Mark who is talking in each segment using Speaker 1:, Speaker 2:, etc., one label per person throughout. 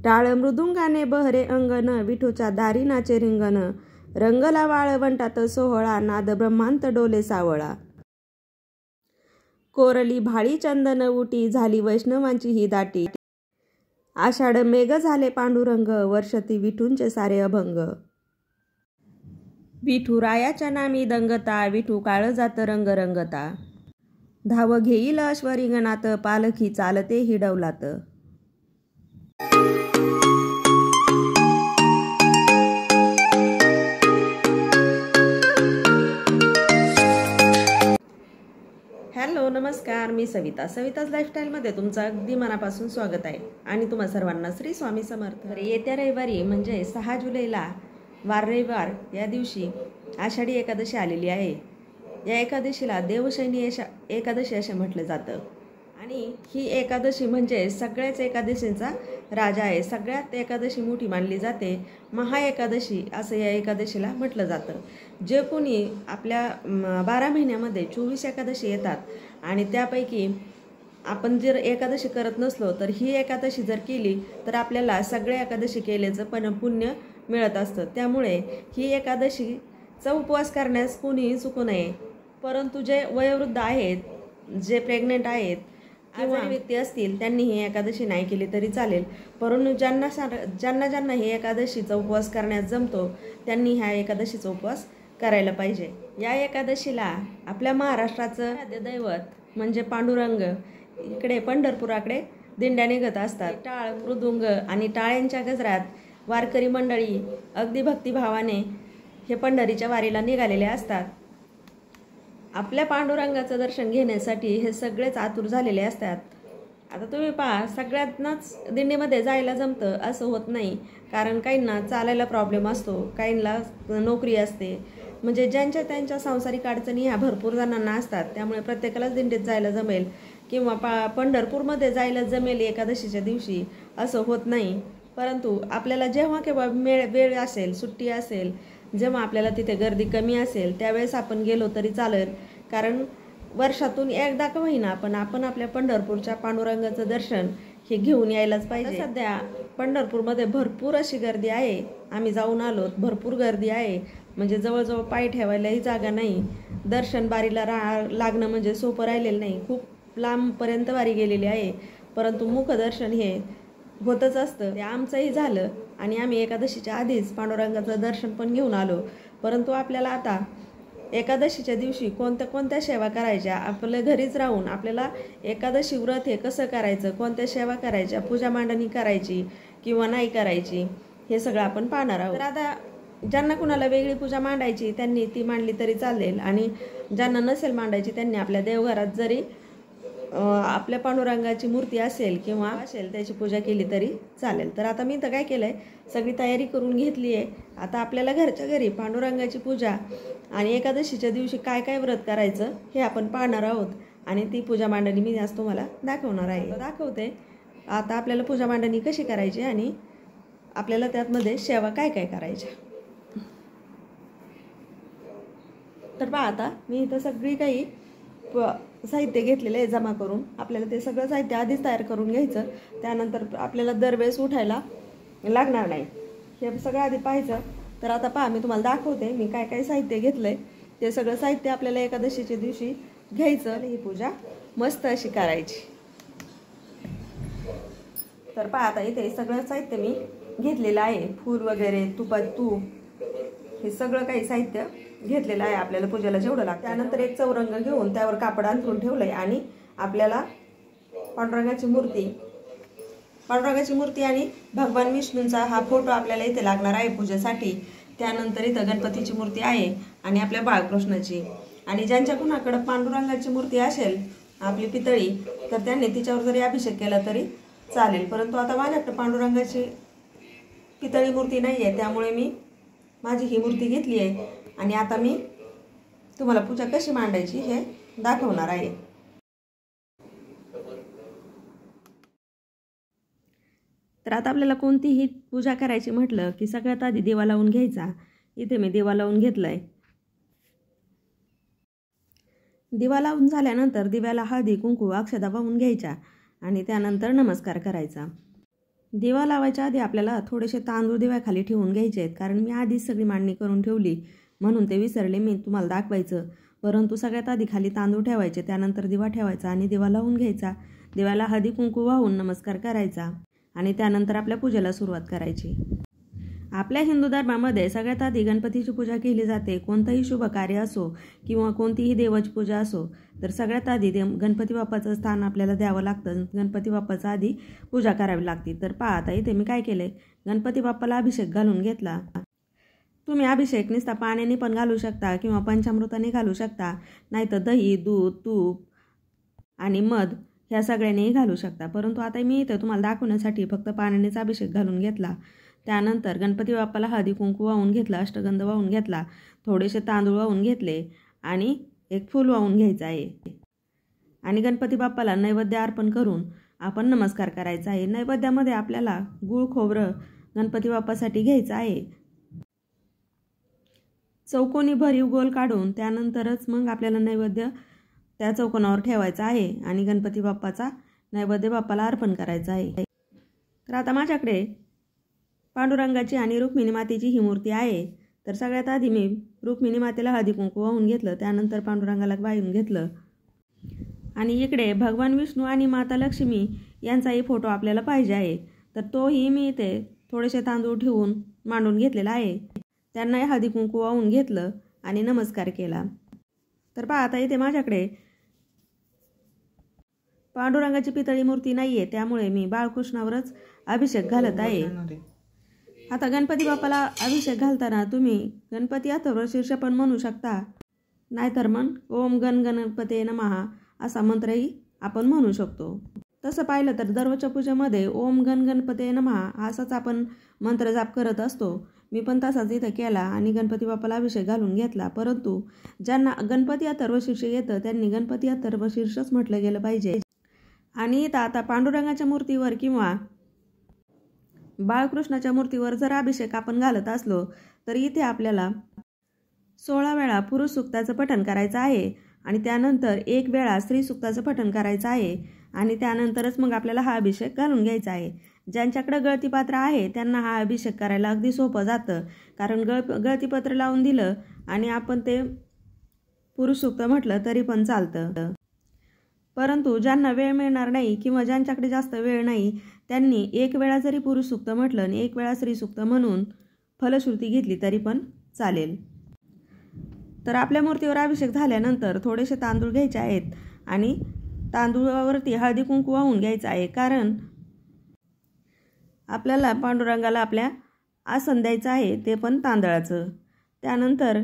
Speaker 1: टाळ मृदुंगाने बहरे अंगण, विठूच्या दारी नाचे रिंगण, रंगला वाळवंटात सोहळा, नाद ब्रह्मांत डोले सावळा. कोरली भाळी चंदन उटी, झाली वैष्णवांची ही दाटी, आषाढ मेघ झाले पांडुरंग, वर्षती विठूंचे सारे अभंग. विठू रायाच्या नामी दंगता, विठू काळजात रंग रंगता, धाव घेईल अश्वरिंगणात, पालखी चालते ही डौलात. हॅलो नमस्कार, मी सविताज लाईफस्टाईलमध्ये तुमचं अगदी मनापासून स्वागत आहे आणि तुम्हा सर्वांना श्री स्वामी समर्थ. येत्या रविवारी म्हणजे 6 जुलैला वार रविवार या दिवशी आषाढी एकादशी आलेली आहे. या एकादशीला देवशयनी एकादशी असे म्हटलं जातं आणि ही एकादशी म्हणजे सगळ्याच एकादशींचा राजा आहे. सगळ्यात एकादशी मोठी मानली जाते. महा एकादशी असं या एकादशीला म्हटलं जातं. जे कोणी आपल्या 12 महिन्यामध्ये 24 एकादशी येतात आणि त्यापैकी आपण जर एकादशी करत नसलो तर ही एकादशी जर केली तर आपल्याला सगळ्या एकादशी केल्याचं पण पुण्य मिळत असतं. त्यामुळे ही एकादशीचा उपवास करण्यास कोणीही चुकू नये. परंतु जे वयोवृद्ध आहेत, जे प्रेग्नेंट आहेत किंवा व्यक्ती असतील त्यांनी ही एकादशी नाही केली तरी चालेल. परंतु ज्यांना ही एकादशीचा उपवास करण्यास जमतो त्यांनी ह्या एकादशीचा उपवास करायला पाहिजे. या एकादशीला आपल्या महाराष्ट्राचं दैवत म्हणजे पांडुरंग इकडे पंढरपुराकडे दिंड्या निघत असतात. टाळ मृदुंग आणि टाळ्यांच्या गजरात वारकरी मंडळी अगदी भक्तिभावाने हे पंढरीच्या वारीला निघालेले असतात. आपल्या पांडुरंगाचं दर्शन घेण्यासाठी हे सगळेच आतुर झालेले असतात. आता तुम्ही पहा, सगळ्यांनाच दिंडीमध्ये जायला जमतं असं होत नाही. कारण काहींना चालायला प्रॉब्लेम असतो, काहींना नोकरी असते, म्हणजे ज्यांच्या त्यांच्या सांसारिक अडचणी ह्या भरपूर जणांना असतात. त्यामुळे प्रत्येकालाच दिंडीत जायला जमेल किंवा पंढरपूरमध्ये जायला जमेल एकादशीच्या दिवशी असं होत नाही. परंतु आपल्याला जेव्हा केव्हा वेळ असेल, सुट्टी असेल, जेव्हा आपल्याला तिथे गर्दी कमी असेल त्यावेळेस आपण गेलो तरी चालेल. कारण वर्षातून एकदा का होईना पण आपण आपल्या पंढरपूरच्या पांडुरंगाचं दर्शन हे घेऊन यायलाच पाहिजे. सध्या पंढरपूरमध्ये भरपूर अशी गर्दी आहे. आम्ही जाऊन आलोत, भरपूर गर्दी आहे. म्हणजे जवळजवळ पाय ठेवायलाही जागा नाही. दर्शन बारीला लागणं म्हणजे सोपं राहिलेलं नाही. खूप लांबपर्यंत वारी गेलेली आहे. परंतु मुखदर्शन हे होतच असतं. ते आमचंही झालं आणि आम्ही एकादशीच्या आधीच पांडुरंगाचं दर्शन पण घेऊन आलो. परंतु आपल्याला आता एकादशीच्या दिवशी कोणत्या सेवा करायच्या, आपल्या घरीच राहून आपल्याला एकादशी व्रत हे कसं करायचं, कोणत्या सेवा करायच्या, पूजा मांडणी करायची किंवा नाही करायची, हे सगळं आपण पाहणार आहोत. तर आता ज्यांना कुणाला वेगळी पूजा मांडायची त्यांनी ती मांडली तरी चालेल आणि ज्यांना नसेल मांडायची त्यांनी आपल्या देवघरात जरी आपल्या पांडुरंगाची मूर्ती असेल किंवा असेल त्याची पूजा केली तरी चालेल. तर आता मी तर काय केलं आहे, सगळी तयारी करून घेतली आहे. आता आपल्याला घरच्या घरी पांडुरंगाची पूजा आणि एकादशीच्या दिवशी काय काय व्रत करायचं हे आपण पाहणार आहोत आणि ती पूजा मांडणी मी आज तुम्हाला दाखवणार आहे. दाखवते आता आपल्याला पूजा मांडणी कशी करायची आणि आपल्याला त्यामध्ये सेवा काय काय करायच्या. तर पहा, आता मी इथं सगळी काही साहित्य घेतलेलं आहे जमा करून. आपल्याला ते सगळं साहित्य आधीच तयार करून घ्यायचं. त्यानंतर आपल्याला दरवेळेस उठायला लागणार नाही. हे सगळं आधी पाहायचं. तर आता पहा, मी तुम्हाला दाखवते मी काय काय साहित्य घेतलं आहे. ते सगळं साहित्य आपल्याला एकादशीच्या दिवशी घ्यायचं आणि ही पूजा मस्त अशी करायची. तर पहा, आता इथे सगळं साहित्य मी घेतलेलं आहे. फूल वगैरे, तूप हे सगळं काही साहित्य घेतलेलं आहे आपल्याला पूजेला जेवढं लागतं. त्यानंतर एक चौरंग घेऊन त्यावर कापड अंथरून ठेवलंय आणि आपल्याला पांडुरंगाची मूर्ती आणि भगवान विष्णूंचा हा फोटो आपल्याला इथे लागणार आहे पूजेसाठी. त्यानंतर इथं गणपतीची मूर्ती आहे आणि आपल्या बाळकृष्णाची. आणि ज्यांच्या कुणाकडं पांडुरंगाची मूर्ती असेल आपली पितळी तर त्यांनी तिच्यावर जरी अभिषेक केला तरी चालेल. परंतु आता माझ्याकडे पांडुरंगाची पितळी मूर्ती नाही आहे, त्यामुळे मी माझी ही मूर्ती घेतली आहे आणि आता मी तुम्हाला पूजा कशी मांडायची हे दाखवणार आहे. तर आता आपल्याला कोणतीही पूजा करायची म्हटलं की सगळ्यात आधी दिवा लावून घ्यायचा. इथे मी दिवा लावून घेतलाय. दिवा लावून झाल्यानंतर दिव्याला हळदी कुंकू अक्षदा वाहून घ्यायच्या आणि त्यानंतर नमस्कार करायचा. दिवा लावायच्या आधी आपल्याला थोडेसे तांदूळ दिव्याखाली ठेवून घ्यायचे आहेत, कारण मी आधीच सगळी मांडणी करून ठेवली म्हणून ते विसरले मी तुम्हाला दाखवायचं. परंतु सगळ्यात आधी खाली तांदूळ ठेवायचे, त्यानंतर दिवा ठेवायचा आणि दिवा लावून घ्यायचा. दिव्याला हळदी कुंकू वाहून नमस्कार करायचा आणि त्यानंतर आपल्या पूजेला सुरुवात करायची. आपल्या हिंदू धर्मामध्ये सगळ्यात आधी गणपतीची पूजा केली जाते. कोणतंही शुभ कार्य असो किंवा कोणतीही देवाची पूजा असो तर सगळ्यात आधी गणपती बाप्पाचं स्थान आपल्याला द्यावं लागतं. गणपती बाप्पाचं आधी पूजा करावी लागते. तर पहा आता इथे मी काय केले, गणपती बाप्पाला अभिषेक घालून घेतला. तुम्ही अभिषेक नुसता पाण्याने पण घालू शकता किंवा पंचामृताने घालू शकता, नाहीतर दही, दूध, तूप आणि मध ह्या सगळ्यांनीही घालू शकता. परंतु आता मी इथे तुम्हाला दाखवण्यासाठी फक्त पाण्यानेच अभिषेक घालून घेतला. त्यानंतर गणपती बाप्पाला हळदी कुंकू वाहून घेतला, अष्टगंध वाहून घेतला, थोडेसे तांदूळ वाहून घेतले आणि एक फूल वाहून घ्यायचं आहे आणि गणपती बाप्पाला नैवेद्य अर्पण करून आपण नमस्कार करायचा आहे. नैवेद्यामध्ये आपल्याला गूळ खोबरं गणपती बाप्पासाठी घ्यायचं आहे. चौकोनी भरीव गोल काढून त्यानंतरच मग आपल्याला नैवेद्य त्या चौकोनावर ठेवायचा आहे आणि गणपती बाप्पाचा नैवेद्य बाप्पाला अर्पण करायचा आहे. तर आता माझ्याकडे पांडुरंगाची आणि रुक्मिणी मातेची ही मूर्ती आहे. तर सगळ्यात आधी मी रुक्मिणी मातेला हळदी कुंकू वाहून घेतलं, त्यानंतर पांडुरंगाला वाहून घेतलं आणि इकडे भगवान विष्णू आणि माता लक्ष्मी यांचाही फोटो आपल्याला पाहिजे आहे. तर तोही मी इथे थोडेसे तांदूळ ठेवून मांडून घेतलेला आहे. त्यांनाही हळदी कुंकू वाहून घेतलं आणि नमस्कार केला. तर पहा आता इथे माझ्याकडे पांडुरंगाची पितळी मूर्ती नाही आहे, त्यामुळे मी बाळकृष्णावरच अभिषेक घालत आहे. आता गणपती बाप्पाला अभिषेक घालताना तुम्ही गणपती अथर्व शीर्ष पण म्हणू शकता, नाहीतर मग ओम गण गणपते नमः असा मंत्रही आपण म्हणू शकतो. तसं पाहिलं तर दररोजच्या पूजेमध्ये ओम गण गणपते नमः असाच आपण मंत्र जाप करत असतो. मी पण तसाच इथं केला आणि गणपती बाप्पाला अभिषेक घालून घेतला. परंतु ज्यांना गणपती अथर्व शीर्ष येतं त्यांनी गणपती अथर्व शीर्षच म्हटलं गेलं पाहिजे. आणि इथं आता पांडुरंगाच्या मूर्तीवर किंवा बाळकृष्णाच्या मूर्तीवर जर अभिषेक आपण घालत असलो तर इथे आपल्याला 16 वेळा पुरुष सूक्ताचं पठण करायचं आहे आणि त्यानंतर 1 वेळा स्त्री सूक्ताचं पठण करायचं आहे आणि त्यानंतरच मग आपल्याला हा अभिषेक घालून घ्यायचा आहे. ज्यांच्याकडे गळतीपात्र आहे त्यांना हा अभिषेक करायला अगदी सोपं जातं, कारण गळतीपत्र लावून दिलं आणि आपण ते पुरुष सूक्त म्हटलं तरी पण चालतं. परंतु ज्यांना वेळ मिळणार नाही किंवा ज्यांच्याकडे जास्त वेळ नाही त्यांनी 1 वेळा जरी पुरुष सूक्त म्हटलं आणि 1 वेळा स्त्री सूक्त म्हणून फलश्रुती घेतली तरी पण चालेल. तर आपल्या मूर्तीवर अभिषेक झाल्यानंतर थोडेसे तांदूळ घ्यायचे आहेत आणि तांदूळावरती हळदी कुंकू वाहून घ्यायचं आहे, कारण आपल्याला पांडुरंगाला आपल्या आसन द्यायचं आहे, ते पण तांदळाचं. त्यानंतर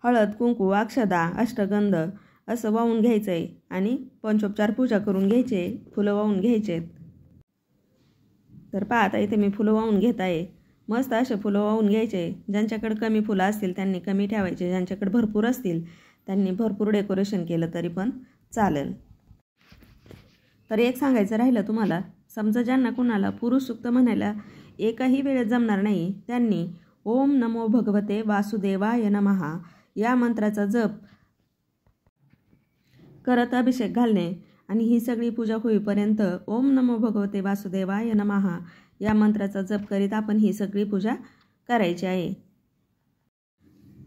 Speaker 1: हळद कुंकू अक्षदा अष्टगंध असं वाहून घ्यायचं आहे आणि पंचोपचार पूजा करून घ्यायचे, फुलं वाहून घ्यायचे. तर पहा आता इथे मी फुलं वाहून घेत आहे. मस्त असे फुलं वाहून घ्यायचे. ज्यांच्याकडे कमी फुलं असतील त्यांनी कमी ठेवायचे, ज्यांच्याकडे भरपूर असतील त्यांनी भरपूर डेकोरेशन केलं तरी पण चालेल. तर एक सांगायचं राहिलं तुम्हाला, समजा ज्यांना कुणाला पुरुष सूक्त म्हणायला एकही वेळेत जमणार नाही त्यांनी ओम नमो भगवते वासुदेवाय नमः या मंत्राचा जप करत अभिषेक घालणे आणि ही सगळी पूजा होईपर्यंत ओम नमो भगवते वासुदेवाय नमः या मंत्राचा जप करीत आपण ही सगळी पूजा करायची आहे.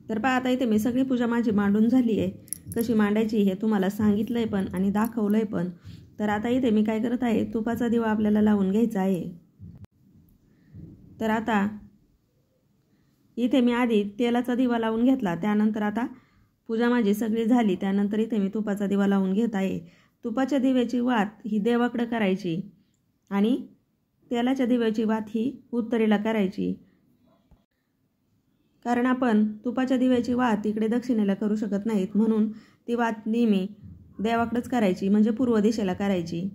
Speaker 1: तर पहा आता इथे मी सगळी पूजा माझी मांडून झाली आहे. कशी मांडायची हे तुम्हाला सांगितलंय पण आणि दाखवलंय पण. तर आता इथे मी काय करत आहे, तुपाचा दिवा आपल्याला लावून घ्यायचा आहे. तर आता इथे मी आधी तेलाचा दिवा लावून घेतला, त्यानंतर आता पूजा माझी सगळी झाली, त्यानंतर इथे मी तुपाचा दिवा लावून घेत आहे. तुपाच्या दिव्याची वात ही देवाकडे करायची आणि तेलाच्या दिव्याची वात ही उत्तरेला करायची, कारण आपण तुपाच्या दिव्याची वात इकडे दक्षिणेला करू शकत नाहीत, म्हणून ती वात नेहमी देवाकडेच करायची, म्हणजे पूर्व दिशेला करायची.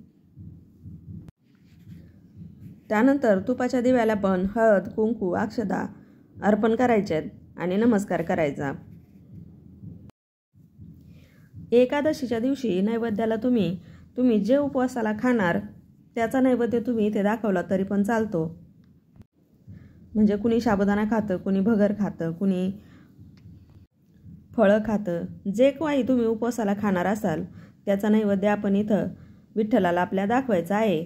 Speaker 1: त्यानंतर तुपाच्या दिव्याला पण हळद कुंकू अक्षदा अर्पण करायचे आणि नमस्कार करायचा. एकादशीच्या दिवशी नैवेद्याला तुम्ही जे उपवासाला खाणार त्याचा नैवेद्य तुम्ही इथे दाखवला तरी पण चालतो. म्हणजे कुणी साबुदाणा खातं, कुणी भगर खातं, कुणी फळं खातं, जे काही तुम्ही उपवासाला खाणार असाल त्याचा नैवेद्य आपण इथं विठ्ठलाला आपल्या दाखवायचा आहे.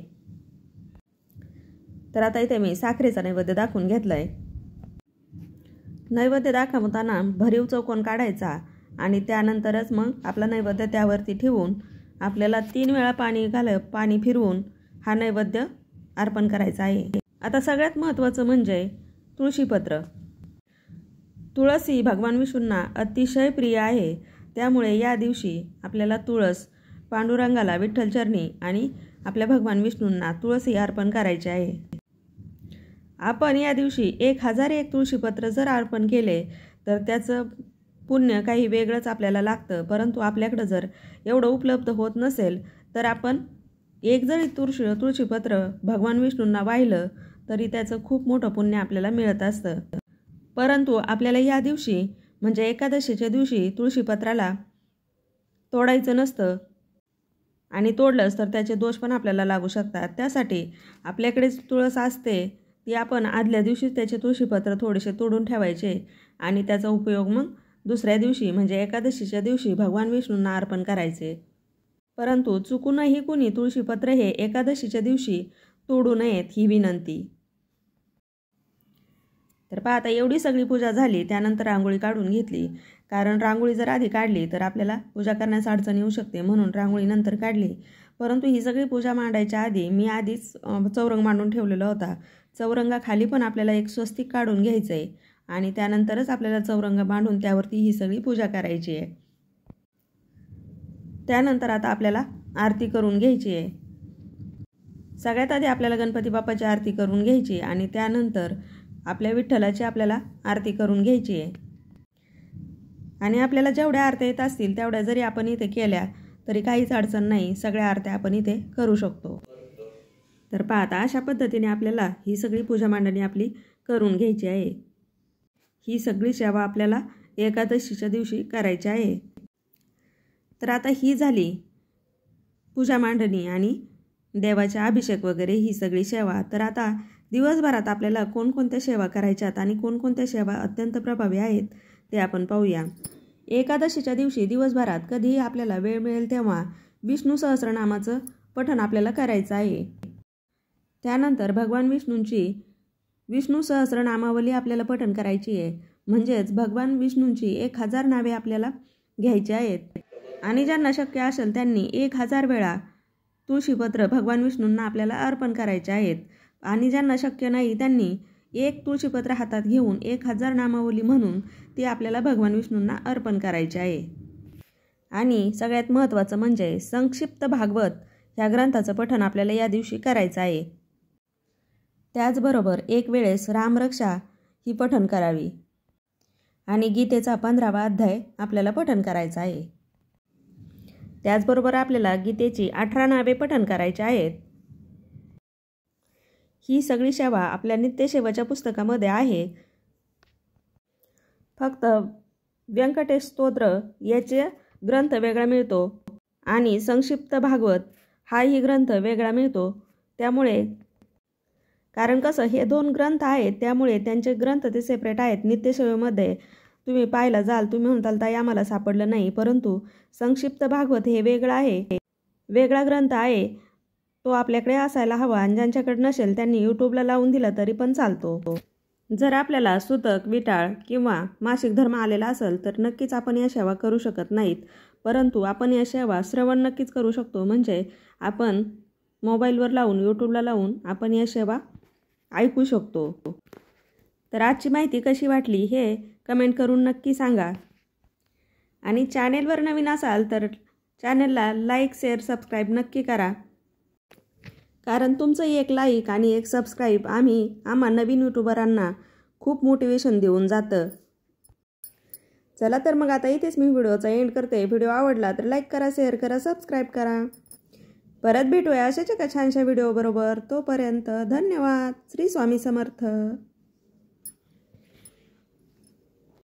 Speaker 1: तर आता इथे मी साखरेचा नैवेद्य दाखवून घेतला आहे। नैवेद्य दाखवताना भरीव चौकोन काढायचा आणि त्यानंतरच मग आपला नैवेद्य त्यावरती ठेवून आपल्याला 3 वेळा पाणी फिरवून हा नैवेद्य अर्पण करायचा आहे। आता सगळ्यात महत्त्वाचं म्हणजे तुळशीपत्र। तुळस ही भगवान विष्णूंना अतिशय प्रिय आहे, त्यामुळे या दिवशी आपल्याला तुळस पांडुरंगाला विठ्ठलचरणी आणि आपल्या भगवान विष्णूंना तुळस ही अर्पण करायची आहे। आपण या दिवशी 1001 तुळशीपत्र जर अर्पण केले तर त्याचं पुण्य काही वेगळंच आपल्याला लागतं, परंतु आपल्याकडं जर एवढं उपलब्ध होत नसेल तर आपण एक जरी तुळशीपत्र भगवान विष्णूंना वाहिलं तरी त्याचं खूप मोठं पुण्य आपल्याला मिळत असतं। परंतु आपल्याला या दिवशी म्हणजे एकादशीच्या दिवशी तुळशीपत्राला तोडायचं नसतं आणि तोडलंच तर त्याचे दोष पण आपल्याला लागू शकतात। त्यासाठी आपल्याकडे तुळस असते ती आपण आदल्या दिवशी त्याचे तुळशीपत्र थोडेसे तोडून ठेवायचे आणि त्याचा उपयोग मग दुसऱ्या दिवशी म्हणजे एकादशीच्या दिवशी भगवान विष्णूंना अर्पण करायचे। परंतु चुकूनही कुणी तुळशीपत्र हे एकादशीच्या दिवशी तोडू नयेत ही विनंती। तर पहा आता एवढी सगळी पूजा झाली, त्यानंतर रांगोळी काढून घेतली, कारण रांगोळी जर आधी काढली तर आपल्याला पूजा करण्यास अडचण येऊ शकते, म्हणून रांगोळी नंतर काढली। परंतु ही सगळी पूजा मांडायच्या आधी मी आधीच चौरंग मांडून ठेवलेला होता। चौरंगाखाली पण आपल्याला एक स्वस्तिक काढून घ्यायचं आहे आणि त्यानंतरच आपल्याला चौरंग मांडून त्यावरती ही सगळी पूजा करायची आहे। त्यानंतर आता आपल्याला आरती करून घ्यायची आहे। सगळ्यात आधी आपल्याला गणपती बाप्पाची आरती करून घ्यायची आणि त्यानंतर आपल्या विठ्ठलाची आपल्याला आरती करून घ्यायची आहे। आणि आपल्याला जेवढ्या आरत्या येत असतील तेवढ्या जरी आपण इथे केल्या तरी काहीच अडचण नाही, सगळ्या आरत्या आपण इथे करू शकतो। तर पहा आता अशा पद्धतीने आपल्याला ही सगळी पूजा मांडणी आपली करून घ्यायची आहे। ही सगळी सेवा आपल्याला एकादशीच्या दिवशी करायची आहे। तर आता ही झाली पूजा मांडणी आणि देवाचा अभिषेक वगैरे ही सगळी सेवा। तर आता दिवसभरात आपल्याला कोणकोणत्या सेवा करायच्यात आणि कोणकोणत्या सेवा अत्यंत प्रभावी आहेत ते आपण पाहूया। एकादशीच्या दिवशी दिवसभरात कधीही आपल्याला वेळ मिळेल तेव्हा विष्णू सहस्रनामाचं पठण आपल्याला करायचं आहे। त्यानंतर भगवान विष्णूंची विष्णू सहस्रनामावली आपल्याला पठण करायची आहे, म्हणजेच भगवान विष्णूंची 1000 नावे आपल्याला घ्यायची आहेत। आणि ज्यांना शक्य असेल त्यांनी 1000 वेळा तुळशीपत्र भगवान विष्णूंना आपल्याला अर्पण करायचे आहेत आणि ज्यांना शक्य नाही त्यांनी एक तुळशीपत्र हातात घेऊन 1000 नामावली म्हणून ती आपल्याला भगवान विष्णूंना अर्पण करायची आहे। आणि सगळ्यात महत्त्वाचं म्हणजे संक्षिप्त भागवत ह्या ग्रंथाचं पठण आपल्याला या दिवशी करायचं आहे। त्याचबरोबर एक वेळेस रामरक्षा ही पठण करावी आणि गीतेचा 15वा अध्याय आपल्याला पठण करायचा आहे। त्याचबरोबर आपल्याला गीतेची 18 नावे पठण करायची आहेत। ही सगळी सेवा आपल्या नित्यसेवेच्या पुस्तकामध्ये आहे। फक्त व्यंकटेश स्तोत्र याचे ग्रंथ वेगळा मिळतो आणि संक्षिप्त भागवत हाही ग्रंथ वेगळा मिळतो। त्यामुळे कारण कसं हे 2 ग्रंथ आहेत त्यामुळे त्यांचे ग्रंथ ते सेपरेट आहेत। नित्यसेवेमध्ये तुम्ही पाहायला जाल, तुम्ही म्हणताल ताई आम्हाला सापडलं नाही, परंतु संक्षिप्त भागवत हे वेगळं आहे, वेगळा ग्रंथ आहे, तो आपल्याकडे असायला हवा आणि ज्यांच्याकडे नसेल त्यांनी यूट्यूबला लावून दिला तरी पण चालतो। जर आपल्याला सुतक, विटाळ किंवा मासिक धर्म आलेला असेल तर नक्कीच आपण या सेवा करू शकत नाहीत, परंतु आपण या सेवा श्रवण नक्कीच करू शकतो। म्हणजे आपण मोबाईलवर लावून यूट्यूबला लावून आपण या सेवा ऐकू शकतो। तर आजची माहिती कशी वाटली हे कमेंट करून नक्की सांगा आणि चॅनेलवर नवीन असाल तर चॅनेलला लाईक, शेअर, सबस्क्राईब नक्की करा, कारण तुमचं एक लाईक आणि एक सबस्क्राईब आम्हा नवीन यूट्यूबरांना खूप मोटिवेशन देऊन जातं। चला तर मग आता इथेच मी व्हिडिओचा एंड करते। व्हिडिओ आवडला तर लाईक करा, शेअर करा, सबस्क्राईब करा। परत भेटूया अशाच एका छानशा व्हिडिओ बरोबर। तोपर्यंत धन्यवाद। श्री स्वामी समर्थ।